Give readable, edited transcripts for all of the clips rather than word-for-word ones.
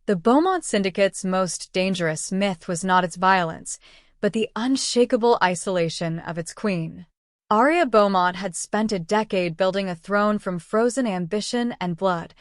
The Beaumont Syndicate's most dangerous myth was not its violence, but the unshakable isolation of its queen. Arya Beaumont had spent a decade building a throne from frozen ambition and blood,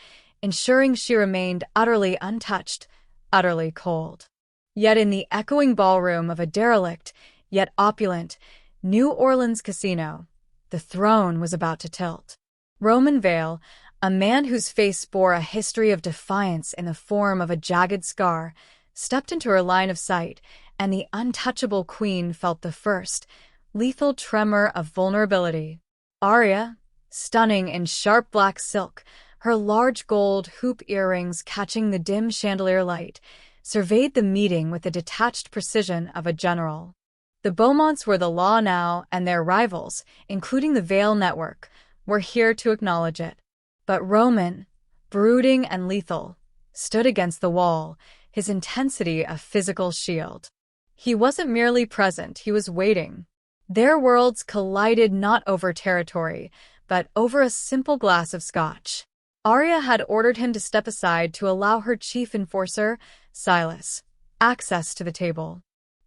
ensuring she remained utterly untouched, utterly cold. Yet in the echoing ballroom of a derelict, yet opulent, New Orleans casino, the throne was about to tilt. Roman Vale, a man whose face bore a history of defiance in the form of a jagged scar, stepped into her line of sight, and the untouchable queen felt the first, lethal tremor of vulnerability. Arya, stunning in sharp black silk, her large gold hoop earrings catching the dim chandelier light, surveyed the meeting with the detached precision of a general. The Beaumonts were the law now, and their rivals, including the Vale Network, were here to acknowledge it. But Roman, brooding and lethal, stood against the wall, his intensity a physical shield. He wasn't merely present, he was waiting. Their worlds collided not over territory, but over a simple glass of scotch. Arya had ordered him to step aside to allow her chief enforcer, Silas, access to the table.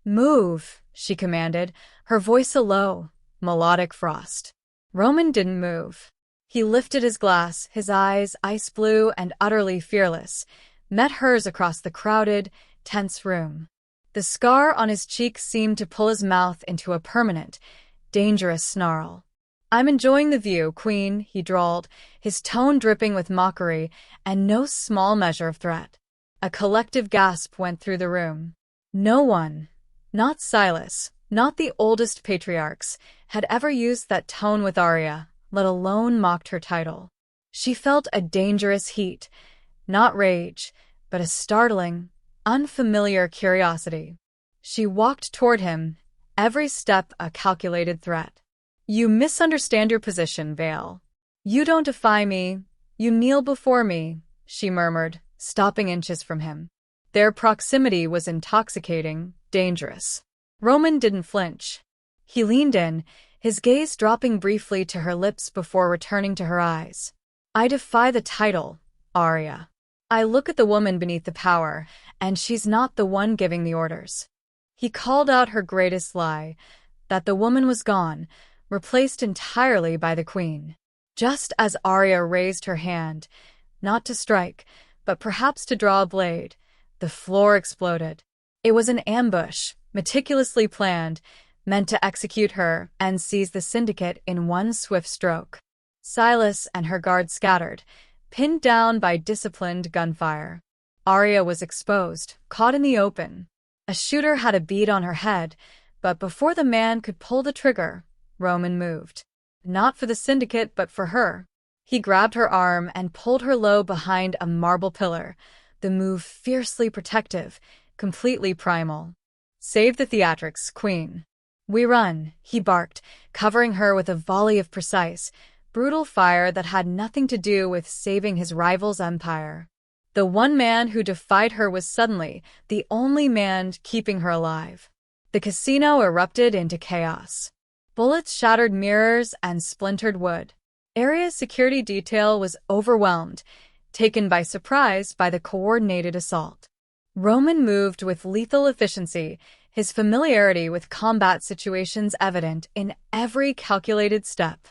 "Move," she commanded, her voice a low, melodic frost. Roman didn't move. He lifted his glass, his eyes, ice blue and utterly fearless, met hers across the crowded, tense room. The scar on his cheek seemed to pull his mouth into a permanent, dangerous snarl. "I'm enjoying the view, Queen," he drawled, his tone dripping with mockery and no small measure of threat. A collective gasp went through the room. No one, not Silas, not the oldest patriarchs, had ever used that tone with Arya, let alone mocked her title. She felt a dangerous heat, not rage, but a startling, unfamiliar curiosity. She walked toward him, every step a calculated threat. "You misunderstand your position, Vale. You don't defy me, you kneel before me," she murmured, stopping inches from him. Their proximity was intoxicating, dangerous. Roman didn't flinch. He leaned in, his gaze dropping briefly to her lips before returning to her eyes. "I defy the title, Arya. I look at the woman beneath the power, and she's not the one giving the orders." He called out her greatest lie, that the woman was gone, replaced entirely by the queen. Just as Arya raised her hand, not to strike, but perhaps to draw a blade, the floor exploded. It was an ambush, meticulously planned, meant to execute her and seize the syndicate in one swift stroke. Silas and her guard scattered, pinned down by disciplined gunfire. Arya was exposed, caught in the open. A shooter had a bead on her head, but before the man could pull the trigger, Roman moved. Not for the syndicate, but for her. He grabbed her arm and pulled her low behind a marble pillar, the move fiercely protective, completely primal. "Save the theatrics, Queen. We run," he barked, covering her with a volley of precise, brutal fire that had nothing to do with saving his rival's empire. The one man who defied her was suddenly the only man keeping her alive. The casino erupted into chaos. Bullets shattered mirrors and splintered wood. Area's security detail was overwhelmed, taken by surprise by the coordinated assault. Roman moved with lethal efficiency, his familiarity with combat situations evident in every calculated step.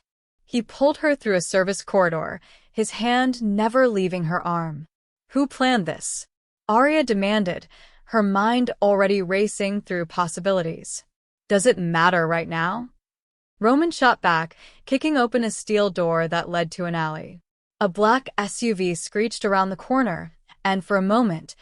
He pulled her through a service corridor, his hand never leaving her arm. "Who planned this?" Arya demanded, her mind already racing through possibilities. "Does it matter right now?" Roman shot back, kicking open a steel door that led to an alley. A black SUV screeched around the corner, and for a moment,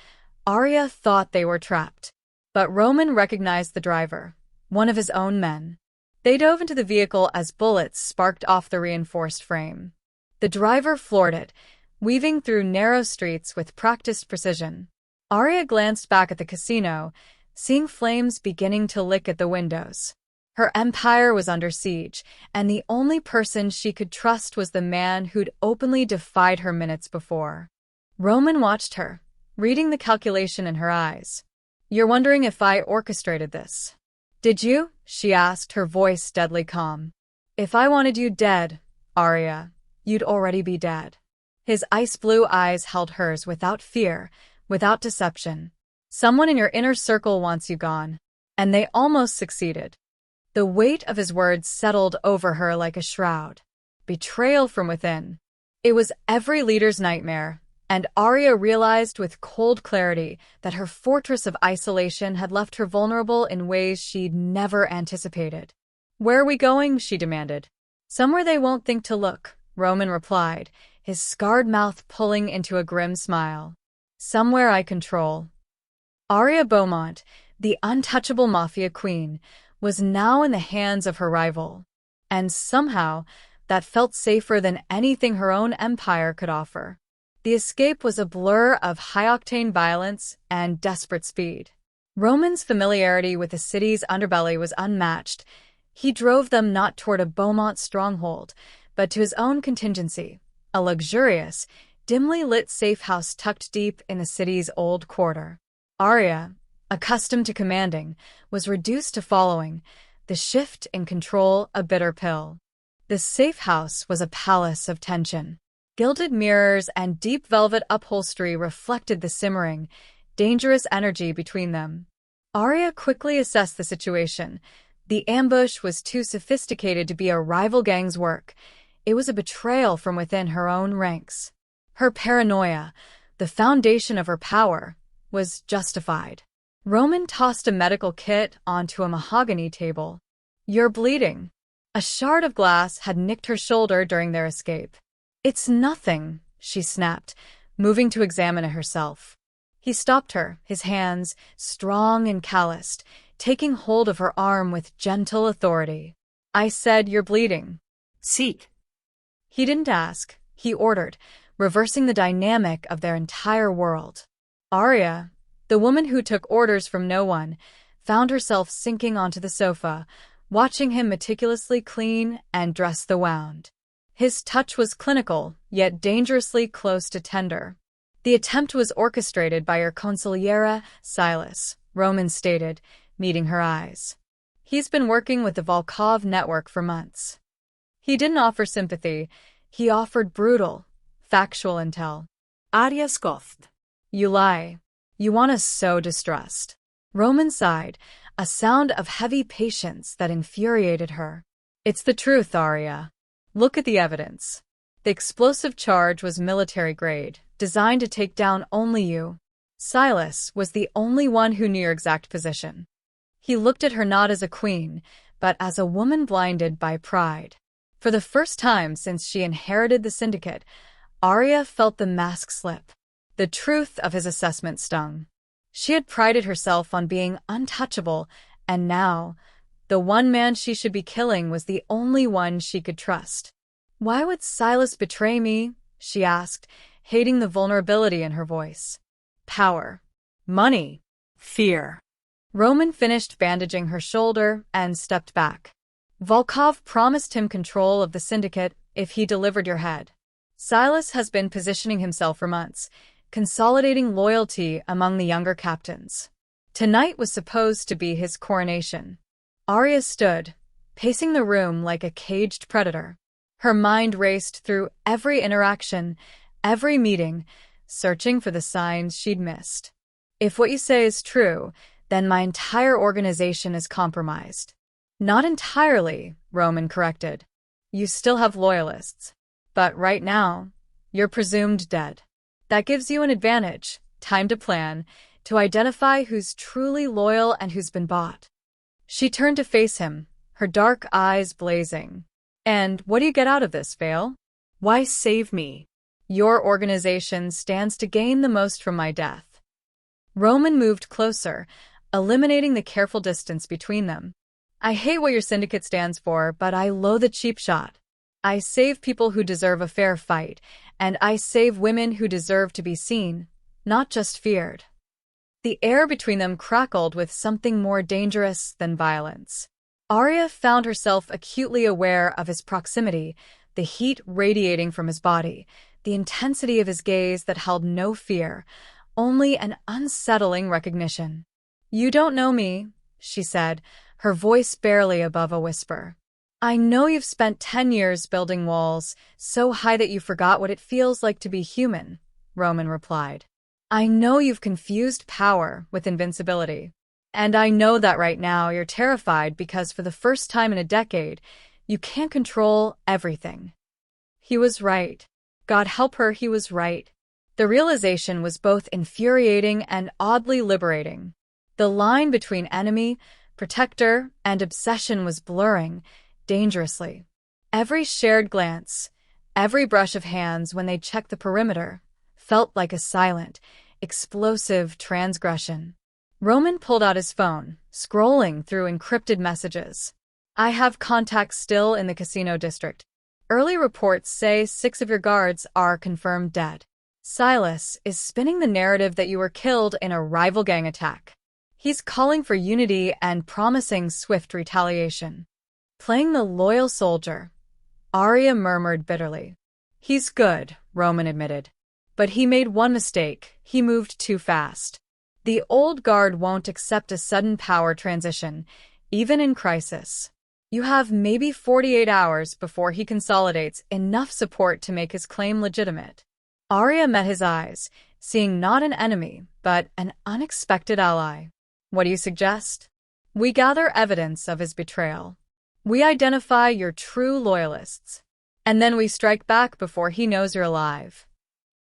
Arya thought they were trapped. But Roman recognized the driver, one of his own men. They dove into the vehicle as bullets sparked off the reinforced frame. The driver floored it, weaving through narrow streets with practiced precision. Arya glanced back at the casino, seeing flames beginning to lick at the windows. Her empire was under siege, and the only person she could trust was the man who'd openly defied her minutes before. Roman watched her, reading the calculation in her eyes. "You're wondering if I orchestrated this. Did you?" she asked, her voice deadly calm. "If I wanted you dead, Arya, you'd already be dead." His ice-blue eyes held hers without fear, without deception. Someone in your inner circle wants you gone. And they almost succeeded. The weight of his words settled over her like a shroud. Betrayal from within. It was every leader's nightmare, and Arya realized with cold clarity that her fortress of isolation had left her vulnerable in ways she'd never anticipated. "Where are we going?" she demanded. "Somewhere they won't think to look," Roman replied, his scarred mouth pulling into a grim smile. "Somewhere I control." Arya Beaumont, the untouchable Mafia queen, was now in the hands of her rival. And somehow, that felt safer than anything her own empire could offer. The escape was a blur of high-octane violence and desperate speed. Roman's familiarity with the city's underbelly was unmatched. He drove them not toward a Beaumont stronghold, but to his own contingency, a luxurious, dimly lit safe house tucked deep in the city's old quarter. Arya, accustomed to commanding, was reduced to following, the shift in control a bitter pill. The safe house was a palace of tension. Gilded mirrors and deep velvet upholstery reflected the simmering, dangerous energy between them. Arya quickly assessed the situation. The ambush was too sophisticated to be a rival gang's work. It was a betrayal from within her own ranks. Her paranoia, the foundation of her power, was justified. Roman tossed a medical kit onto a mahogany table. "You're bleeding." A shard of glass had nicked her shoulder during their escape. "It's nothing," she snapped, moving to examine it herself. He stopped her, his hands, strong and calloused, taking hold of her arm with gentle authority. "I said you're bleeding." "Seek." He didn't ask, he ordered, reversing the dynamic of their entire world. Arya, the woman who took orders from no one, found herself sinking onto the sofa, watching him meticulously clean and dress the wound. His touch was clinical, yet dangerously close to tender. "The attempt was orchestrated by your consigliere, Silas," Roman stated, meeting her eyes. "He's been working with the Volkov network for months." He didn't offer sympathy, he offered brutal, factual intel. Arya scoffed. "You lie. You want us so distressed." Roman sighed, a sound of heavy patience that infuriated her. "It's the truth, Arya. Look at the evidence. The explosive charge was military grade, designed to take down only you. Silas was the only one who knew your exact position." He looked at her not as a queen, but as a woman blinded by pride. For the first time since she inherited the syndicate, Arya felt the mask slip. The truth of his assessment stung. She had prided herself on being untouchable, and now, the one man she should be killing was the only one she could trust. "Why would Silas betray me?" she asked, hating the vulnerability in her voice. "Power. Money. Fear." Roman finished bandaging her shoulder and stepped back. "Volkov promised him control of the syndicate if he delivered your head. Silas has been positioning himself for months, consolidating loyalty among the younger captains. Tonight was supposed to be his coronation." Arya stood, pacing the room like a caged predator. Her mind raced through every interaction, every meeting, searching for the signs she'd missed. "If what you say is true, then my entire organization is compromised." "Not entirely," Roman corrected. "You still have loyalists. But right now, you're presumed dead. That gives you an advantage, time to plan, to identify who's truly loyal and who's been bought." She turned to face him, her dark eyes blazing. "And what do you get out of this, Vale? Why save me? Your organization stands to gain the most from my death." Roman moved closer, eliminating the careful distance between them. "I hate what your syndicate stands for, but I loathe the cheap shot. I save people who deserve a fair fight, and I save women who deserve to be seen, not just feared." The air between them crackled with something more dangerous than violence. Arya found herself acutely aware of his proximity, the heat radiating from his body, the intensity of his gaze that held no fear, only an unsettling recognition. "You don't know me," she said, her voice barely above a whisper. "I know you've spent 10 years building walls, so high that you forgot what it feels like to be human," Roman replied. I know you've confused power with invincibility. And I know that right now you're terrified because for the first time in a decade, you can't control everything. He was right. God help her, he was right. The realization was both infuriating and oddly liberating. The line between enemy, protector, and obsession was blurring, dangerously. Every shared glance, every brush of hands when they checked the perimeter, felt like a silent, explosive transgression. Roman pulled out his phone, scrolling through encrypted messages. I have contacts still in the casino district. Early reports say 6 of your guards are confirmed dead. Silas is spinning the narrative that you were killed in a rival gang attack. He's calling for unity and promising swift retaliation. Playing the loyal soldier, Arya murmured bitterly. He's good, Roman admitted. But he made one mistake. He moved too fast. The old guard won't accept a sudden power transition, even in crisis. You have maybe 48 hours before he consolidates enough support to make his claim legitimate. Arya met his eyes, seeing not an enemy, but an unexpected ally. What do you suggest? We gather evidence of his betrayal. We identify your true loyalists. And then we strike back before he knows you're alive.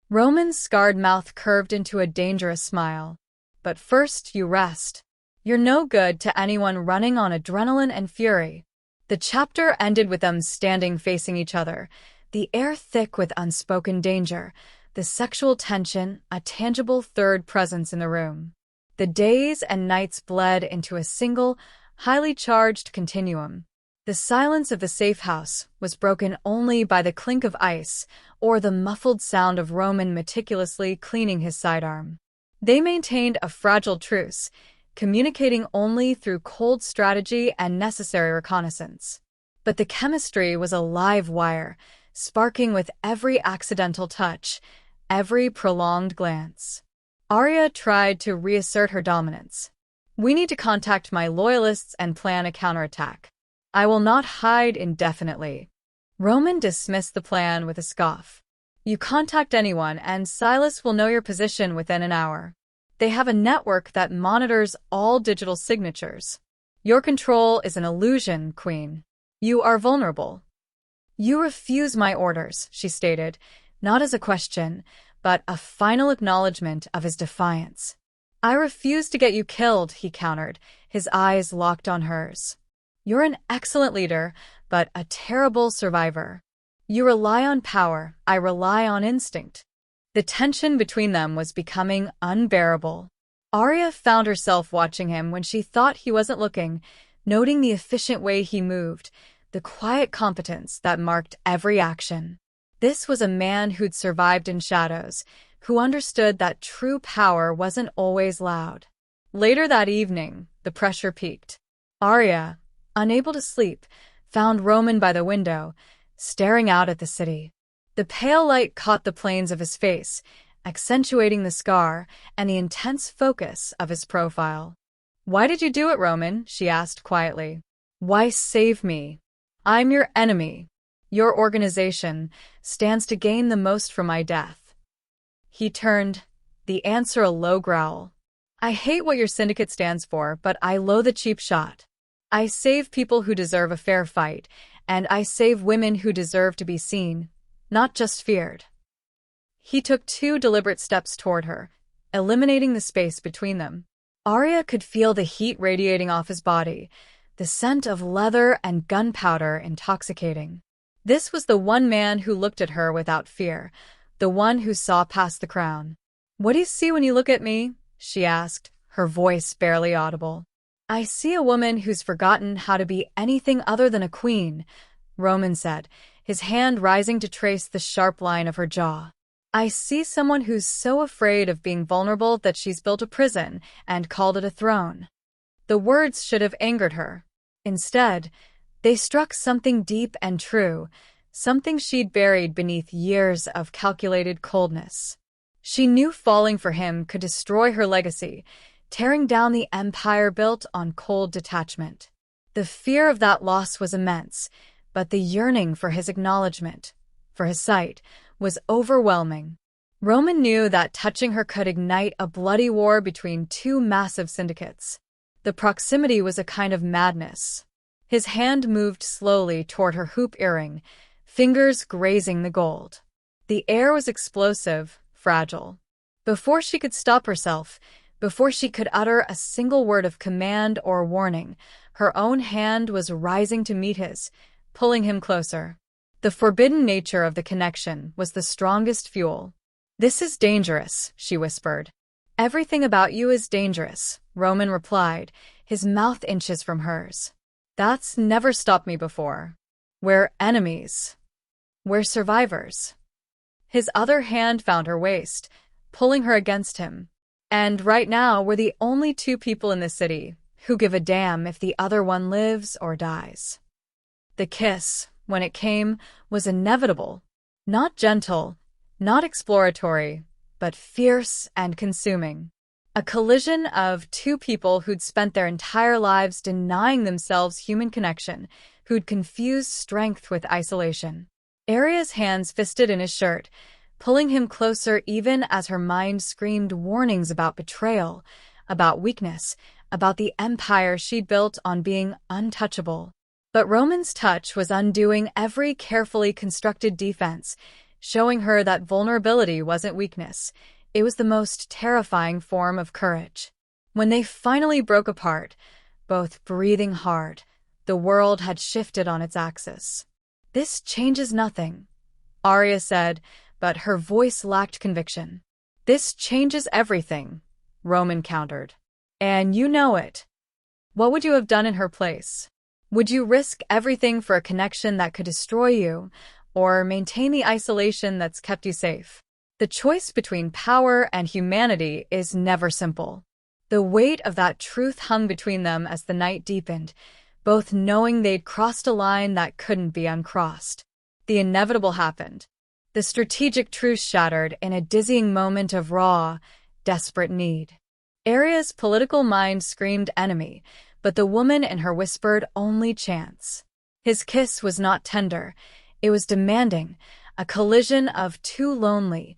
Roman's scarred mouth curved into a dangerous smile. But first you rest. You're no good to anyone running on adrenaline and fury. The chapter ended with them standing facing each other, the air thick with unspoken danger, the sexual tension, a tangible third presence in the room. The days and nights bled into a single, highly charged continuum. The silence of the safe house was broken only by the clink of ice or the muffled sound of Roman meticulously cleaning his sidearm. They maintained a fragile truce, communicating only through cold strategy and necessary reconnaissance. But the chemistry was a live wire, sparking with every accidental touch, every prolonged glance. Arya tried to reassert her dominance. We need to contact my loyalists and plan a counterattack. I will not hide indefinitely. Roman dismissed the plan with a scoff. You contact anyone and Silas will know your position within an hour. They have a network that monitors all digital signatures. Your control is an illusion, Queen. You are vulnerable. You refuse my orders, she stated, not as a question, but a final acknowledgement of his defiance. I refuse to get you killed, he countered, his eyes locked on hers. You're an excellent leader, but a terrible survivor. You rely on power, I rely on instinct. The tension between them was becoming unbearable. Arya found herself watching him when she thought he wasn't looking, noting the efficient way he moved, the quiet competence that marked every action. This was a man who'd survived in shadows, who understood that true power wasn't always loud. Later that evening, the pressure peaked. Arya, unable to sleep, found Roman by the window, staring out at the city. The pale light caught the planes of his face, accentuating the scar and the intense focus of his profile. Why did you do it, Roman? She asked quietly. Why save me? I'm your enemy. Your organization stands to gain the most from my death. He turned, the answer a low growl. I hate what your syndicate stands for, but I loathe a cheap shot. I save people who deserve a fair fight, and I save women who deserve to be seen, not just feared. He took 2 deliberate steps toward her, eliminating the space between them. Arya could feel the heat radiating off his body, the scent of leather and gunpowder intoxicating. This was the one man who looked at her without fear, the one who saw past the crown. What do you see when you look at me? She asked, her voice barely audible. I see a woman who's forgotten how to be anything other than a queen, Roman said, his hand rising to trace the sharp line of her jaw. I see someone who's so afraid of being vulnerable that she's built a prison and called it a throne. The words should have angered her. Instead, they struck something deep and true, something she'd buried beneath years of calculated coldness. She knew falling for him could destroy her legacy, tearing down the empire built on cold detachment. The fear of that loss was immense, but the yearning for his acknowledgement, for his sight, was overwhelming. Roman knew that touching her could ignite a bloody war between two massive syndicates. The proximity was a kind of madness. His hand moved slowly toward her hoop earring, fingers grazing the gold. The air was explosive, fragile. Before she could stop herself, before she could utter a single word of command or warning, her own hand was rising to meet his, pulling him closer. The forbidden nature of the connection was the strongest fuel. "This is dangerous," she whispered. "Everything about you is dangerous," Roman replied, his mouth inches from hers. "That's never stopped me before. We're enemies. We're survivors." His other hand found her waist, pulling her against him. "And right now, we're the only two people in the city who give a damn if the other one lives or dies." The kiss, when it came, was inevitable. Not gentle, not exploratory, but fierce and consuming. A collision of two people who'd spent their entire lives denying themselves human connection, who'd confused strength with isolation. Aria's hands fisted in his shirt, pulling him closer even as her mind screamed warnings about betrayal, about weakness, about the empire she'd built on being untouchable. But Roman's touch was undoing every carefully constructed defense, showing her that vulnerability wasn't weakness. It was the most terrifying form of courage. When they finally broke apart, both breathing hard, the world had shifted on its axis. "This changes nothing," Aria said, but her voice lacked conviction. "This changes everything," Roman countered. "And you know it. What would you have done in her place? Would you risk everything for a connection that could destroy you, or maintain the isolation that's kept you safe?" The choice between power and humanity is never simple. The weight of that truth hung between them as the night deepened, both knowing they'd crossed a line that couldn't be uncrossed. The inevitable happened. The strategic truce shattered in a dizzying moment of raw, desperate need. Aria's political mind screamed enemy, but the woman in her whispered only chance. His kiss was not tender. It was demanding, a collision of two lonely,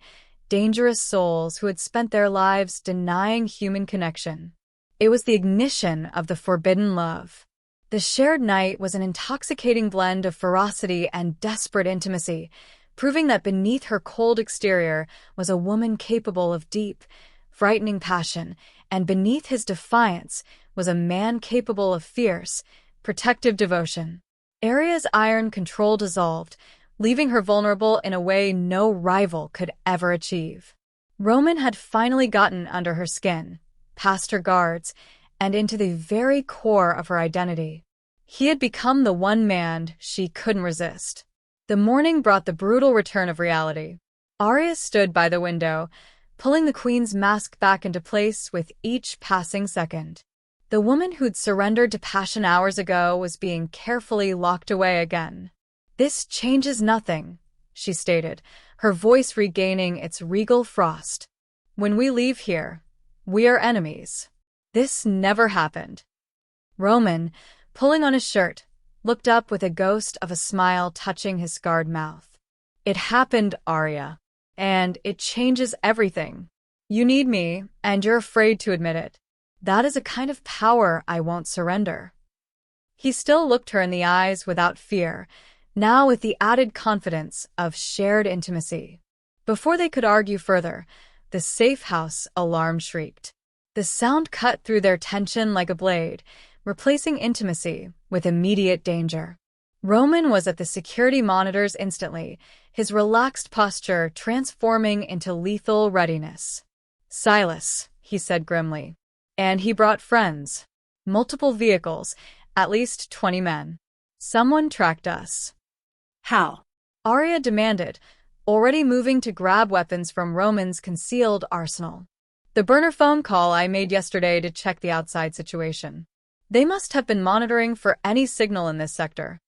dangerous souls who had spent their lives denying human connection. It was the ignition of the forbidden love. The shared night was an intoxicating blend of ferocity and desperate intimacy, proving that beneath her cold exterior was a woman capable of deep, frightening passion, and beneath his defiance was a man capable of fierce, protective devotion. Aria's iron control dissolved, leaving her vulnerable in a way no rival could ever achieve. Roman had finally gotten under her skin, past her guards, and into the very core of her identity. He had become the one man she couldn't resist. The morning brought the brutal return of reality. Aria stood by the window, pulling the queen's mask back into place with each passing second. The woman who'd surrendered to passion hours ago was being carefully locked away again. "This changes nothing," she stated, her voice regaining its regal frost. "When we leave here, we are enemies. This never happened." Roman, pulling on his shirt, looked up with a ghost of a smile touching his scarred mouth. "It happened, Aria, and it changes everything. You need me, and you're afraid to admit it. That is a kind of power I won't surrender." He still looked her in the eyes without fear, now with the added confidence of shared intimacy. Before they could argue further, the safe house alarm shrieked. The sound cut through their tension like a blade, replacing intimacy with immediate danger. Roman was at the security monitors instantly, his relaxed posture transforming into lethal readiness. "Silas," he said grimly. And he brought friends. Multiple vehicles, at least 20 men. "Someone tracked us." How? Arya demanded, already moving to grab weapons from Roman's concealed arsenal. "The burner phone call I made yesterday to check the outside situation. They must have been monitoring for any signal in this sector."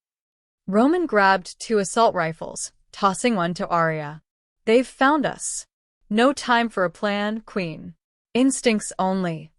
Roman grabbed 2 assault rifles, tossing one to Arya. "They've found us. No time for a plan, Queen. Instincts only."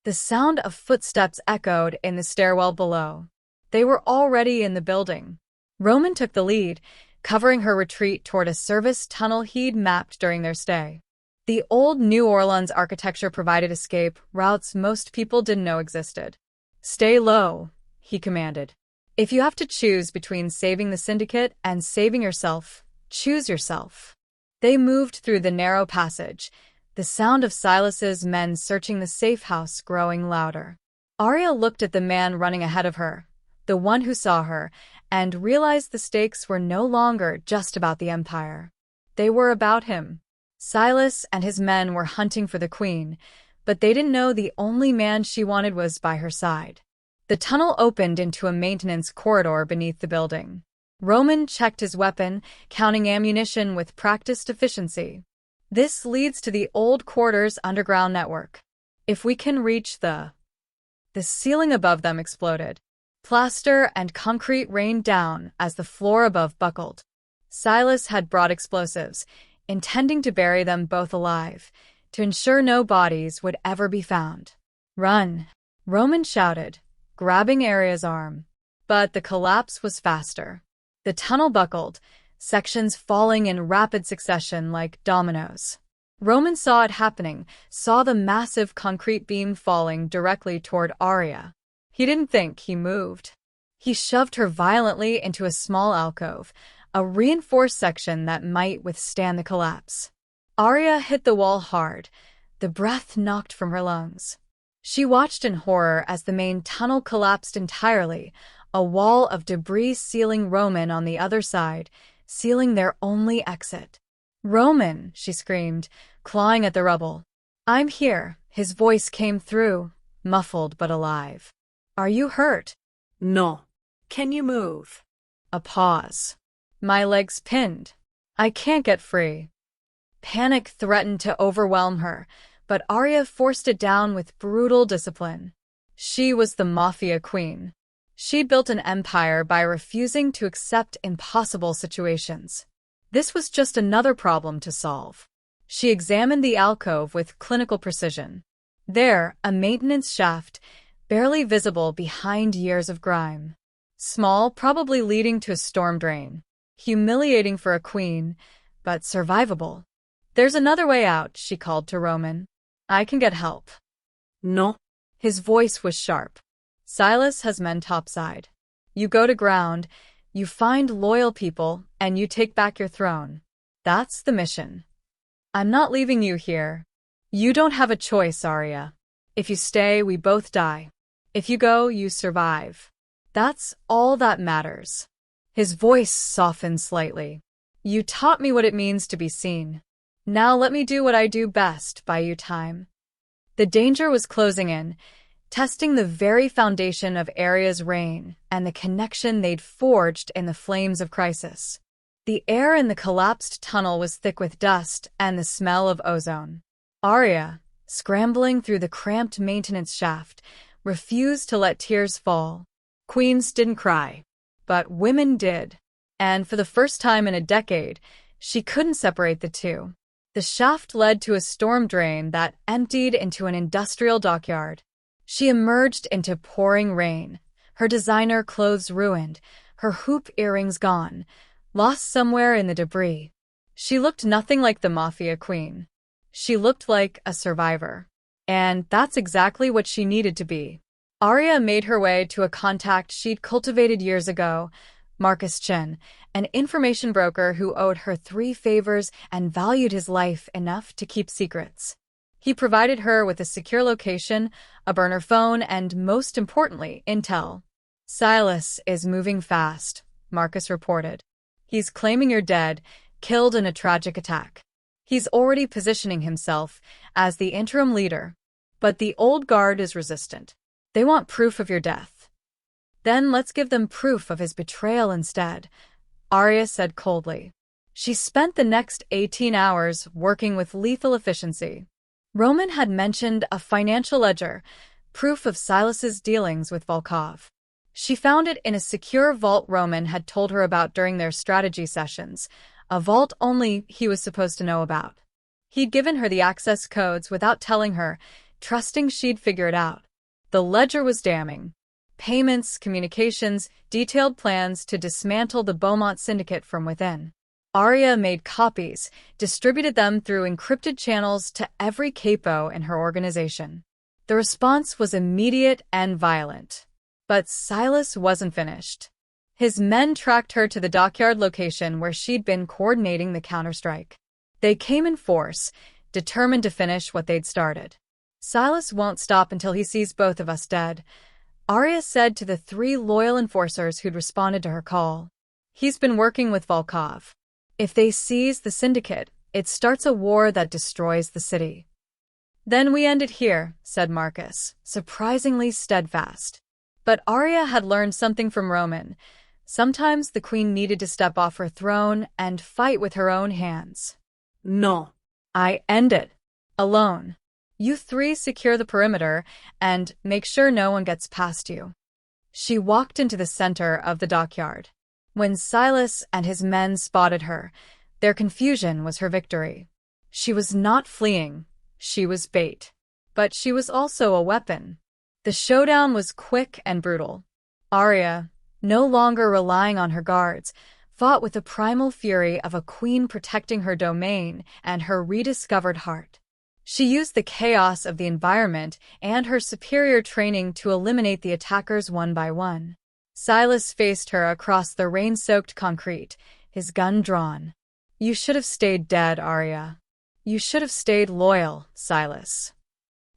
The sound of footsteps echoed in the stairwell below. They were already in the building. Roman took the lead, covering her retreat toward a service tunnel he'd mapped during their stay. The old New Orleans architecture provided escape routes most people didn't know existed. "Stay low," he commanded. "If you have to choose between saving the syndicate and saving yourself, choose yourself." They moved through the narrow passage, the sound of Silas's men searching the safe house growing louder. Arya looked at the man running ahead of her, the one who saw her, and realized the stakes were no longer just about the Empire. They were about him. Silas and his men were hunting for the Queen, but they didn't know the only man she wanted was by her side. The tunnel opened into a maintenance corridor beneath the building. Roman checked his weapon, counting ammunition with practiced efficiency. "This leads to the old quarters underground network. If we can reach the ceiling above them exploded. Plaster and concrete rained down as the floor above buckled. Silas had brought explosives, intending to bury them both alive, to ensure no bodies would ever be found. "Run!" Roman shouted, grabbing Arya's arm. But the collapse was faster. The tunnel buckled, sections falling in rapid succession like dominoes. Roman saw it happening, saw the massive concrete beam falling directly toward Arya. He didn't think, he moved. He shoved her violently into a small alcove, a reinforced section that might withstand the collapse. Arya hit the wall hard, the breath knocked from her lungs. She watched in horror as the main tunnel collapsed entirely, a wall of debris sealing Roman on the other side, sealing their only exit. "Roman!" she screamed, clawing at the rubble. "I'm here," his voice came through, muffled but alive. "Are you hurt?" No. Can you move? A pause. "My leg's pinned. I can't get free." Panic threatened to overwhelm her, but Arya forced it down with brutal discipline. She was the Mafia queen. She built an empire by refusing to accept impossible situations. This was just another problem to solve. She examined the alcove with clinical precision. There, a maintenance shaft, barely visible behind years of grime. Small, probably leading to a storm drain. Humiliating for a queen, but survivable. "There's another way out," she called to Roman. "I can get help." No. His voice was sharp. "Silas has men topside. You go to ground, you find loyal people, and you take back your throne. That's the mission. I'm not leaving you here. You don't have a choice, Arya. If you stay, we both die. If you go, you survive. That's all that matters." His voice softened slightly. "You taught me what it means to be seen. Now let me do what I do best, buy you time." The danger was closing in, testing the very foundation of Arya's reign and the connection they'd forged in the flames of crisis. The air in the collapsed tunnel was thick with dust and the smell of ozone. Arya, scrambling through the cramped maintenance shaft, refused to let tears fall. Queens didn't cry, but women did. And for the first time in a decade, she couldn't separate the two. The shaft led to a storm drain that emptied into an industrial dockyard. She emerged into pouring rain, her designer clothes ruined, her hoop earrings gone, lost somewhere in the debris. She looked nothing like the Mafia queen. She looked like a survivor. And that's exactly what she needed to be. Arya made her way to a contact she'd cultivated years ago, Marcus Chen, an information broker who owed her 3 favors and valued his life enough to keep secrets. He provided her with a secure location, a burner phone, and most importantly, intel. "Silas is moving fast," Marcus reported. "He's claiming you're dead, killed in a tragic attack. He's already positioning himself as the interim leader. But the old guard is resistant. They want proof of your death." "Then let's give them proof of his betrayal instead," Arya said coldly. She spent the next 18 hours working with lethal efficiency. Roman had mentioned a financial ledger, proof of Silas's dealings with Volkov. She found it in a secure vault Roman had told her about during their strategy sessions, a vault only he was supposed to know about. He'd given her the access codes without telling her, trusting she'd figure it out. The ledger was damning. payments, communications, detailed plans to dismantle the Beaumont syndicate from within. Arya made copies, distributed them through encrypted channels to every capo in her organization. The response was immediate and violent. But Silas wasn't finished. His men tracked her to the dockyard location where she'd been coordinating the counterstrike. They came in force, determined to finish what they'd started. Silas won't stop until he sees both of us dead, Arya said to the 3 loyal enforcers who'd responded to her call. He's been working with Volkov. If they seize the syndicate, it starts a war that destroys the city. Then we end it here, said Marcus, surprisingly steadfast. But Arya had learned something from Roman. Sometimes the queen needed to step off her throne and fight with her own hands. No. I end it. Alone. You 3 secure the perimeter and make sure no one gets past you. She walked into the center of the dockyard. When Silas and his men spotted her, their confusion was her victory. She was not fleeing. She was bait. But she was also a weapon. The showdown was quick and brutal. Arya, no longer relying on her guards, fought with the primal fury of a queen protecting her domain and her rediscovered heart. She used the chaos of the environment and her superior training to eliminate the attackers one by one. Silas faced her across the rain-soaked concrete, his gun drawn. You should have stayed dead, Arya. You should have stayed loyal, Silas.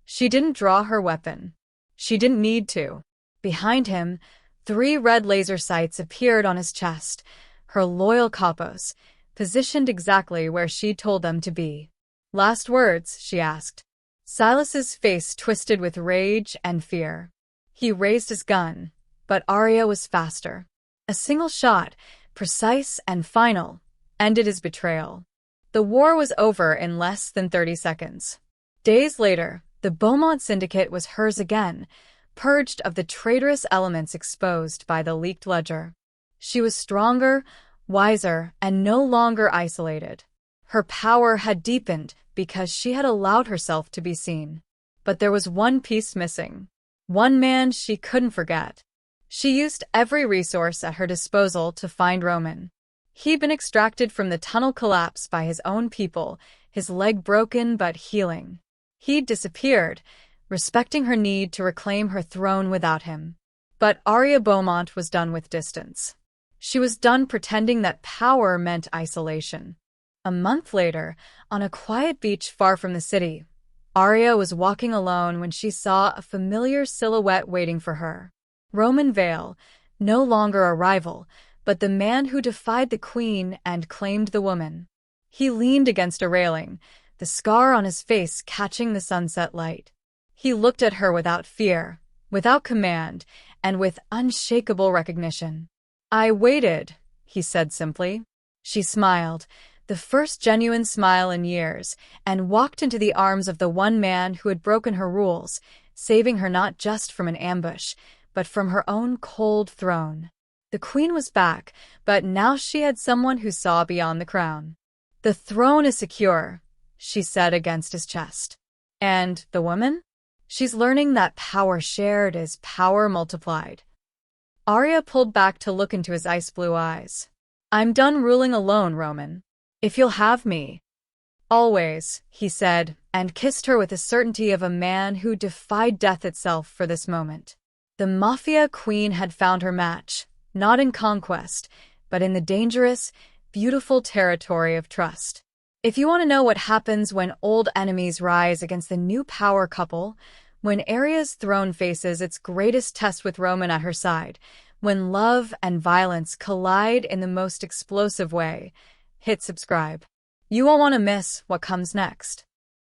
She didn't draw her weapon. She didn't need to. Behind him, 3 red laser sights appeared on his chest, her loyal capos, positioned exactly where she'd told them to be. Last words, she asked. Silas's face twisted with rage and fear. He raised his gun, but Arya was faster. A single shot, precise and final, ended his betrayal. The war was over in less than 30 seconds. Days later, the Beaumont syndicate was hers again, purged of the traitorous elements exposed by the leaked ledger. She was stronger, wiser, and no longer isolated. Her power had deepened because she had allowed herself to be seen. But there was one piece missing. One man she couldn't forget. She used every resource at her disposal to find Roman. He'd been extracted from the tunnel collapse by his own people, his leg broken but healing. He'd disappeared, respecting her need to reclaim her throne without him. But Arya Beaumont was done with distance. She was done pretending that power meant isolation. A month later, on a quiet beach far from the city, Arya was walking alone when she saw a familiar silhouette waiting for her. Roman Vale, no longer a rival, but the man who defied the queen and claimed the woman. He leaned against a railing, the scar on his face catching the sunset light. He looked at her without fear, without command, and with unshakable recognition. I waited, he said simply. She smiled, the first genuine smile in years, and walked into the arms of the one man who had broken her rules, saving her not just from an ambush, but from her own cold throne. The queen was back, but now she had someone who saw beyond the crown. The throne is secure, she said against his chest. And the woman? She's learning that power shared is power multiplied. Arya pulled back to look into his ice-blue eyes. I'm done ruling alone, Roman. If you'll have me. Always, he said, and kissed her with the certainty of a man who defied death itself for this moment. The Mafia queen had found her match, not in conquest, but in the dangerous, beautiful territory of trust. If you want to know what happens when old enemies rise against the new power couple, when Arya's throne faces its greatest test with Roman at her side, when love and violence collide in the most explosive way, hit subscribe. You won't want to miss what comes next.